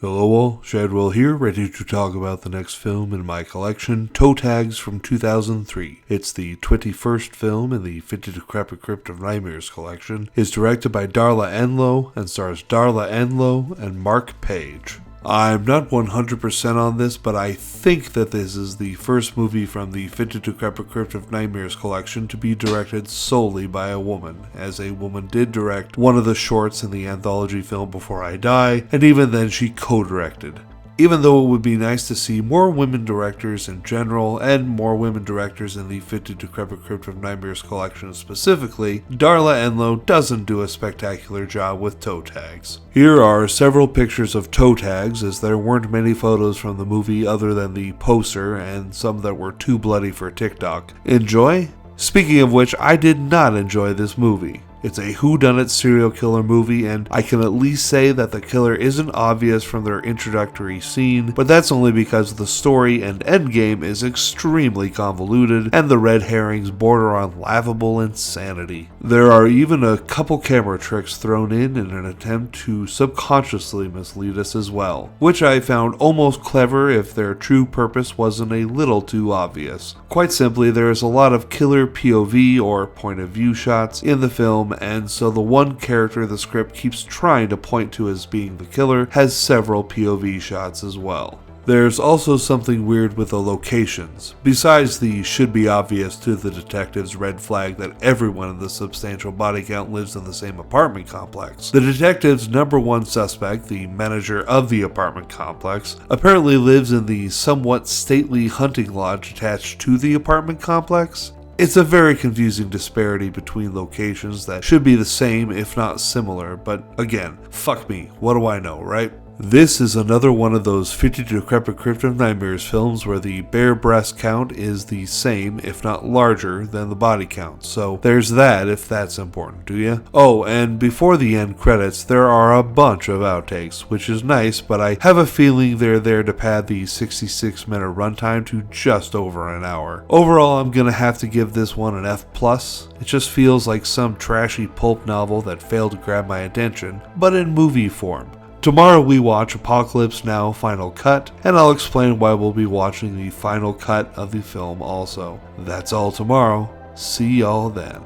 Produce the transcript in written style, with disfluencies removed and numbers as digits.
Hello all, Shadwell here, ready to talk about the next film in my collection, Toe Tags from 2003. It's the 21st film in the Decrepit Crypt of Nightmares collection. It's directed by Darla Enlow and stars Darla Enlow and Mark Page. I'm not 100% on this, but I think that this is the first movie from the Decrepit Crypt of Nightmares collection to be directed solely by a woman, as a woman did direct one of the shorts in the anthology film Before I Die, and even then she co-directed. Even though it would be nice to see more women directors in general, and more women directors in the Decrepit Crypt of Nightmares collection specifically, Darla Enlow doesn't do a spectacular job with toe tags. Here are several pictures of toe tags, as there weren't many photos from the movie other than the poster and some that were too bloody for TikTok. Enjoy? Speaking of which, I did not enjoy this movie. It's a whodunit serial killer movie, and I can at least say that the killer isn't obvious from their introductory scene, but that's only because the story and endgame is extremely convoluted, and the red herrings border on laughable insanity. There are even a couple camera tricks thrown in an attempt to subconsciously mislead us as well, which I found almost clever if their true purpose wasn't a little too obvious. Quite simply, there is a lot of killer POV or point of view shots in the film, and so the one character the script keeps trying to point to as being the killer has several POV shots as well. There's also something weird with the locations. Besides the should be obvious to the detectives red flag that everyone in the substantial body count lives in the same apartment complex, the detective's number one suspect, the manager of the apartment complex, apparently lives in the somewhat stately hunting lodge attached to the apartment complex. It's a very confusing disparity between locations that should be the same if not similar, but again, fuck me, what do I know, right? This is another one of those Decrepit Crypt of Nightmares films where the bare breast count is the same, if not larger, than the body count, so there's that if that's important to you. Oh, and before the end credits, there are a bunch of outtakes, which is nice, but I have a feeling they're there to pad the 66-minute runtime to just over an hour. Overall, I'm gonna have to give this one an F+. It just feels like some trashy pulp novel that failed to grab my attention, but in movie form. Tomorrow we watch Apocalypse Now Final Cut, and I'll explain why we'll be watching the final cut of the film also. That's all tomorrow. See y'all then.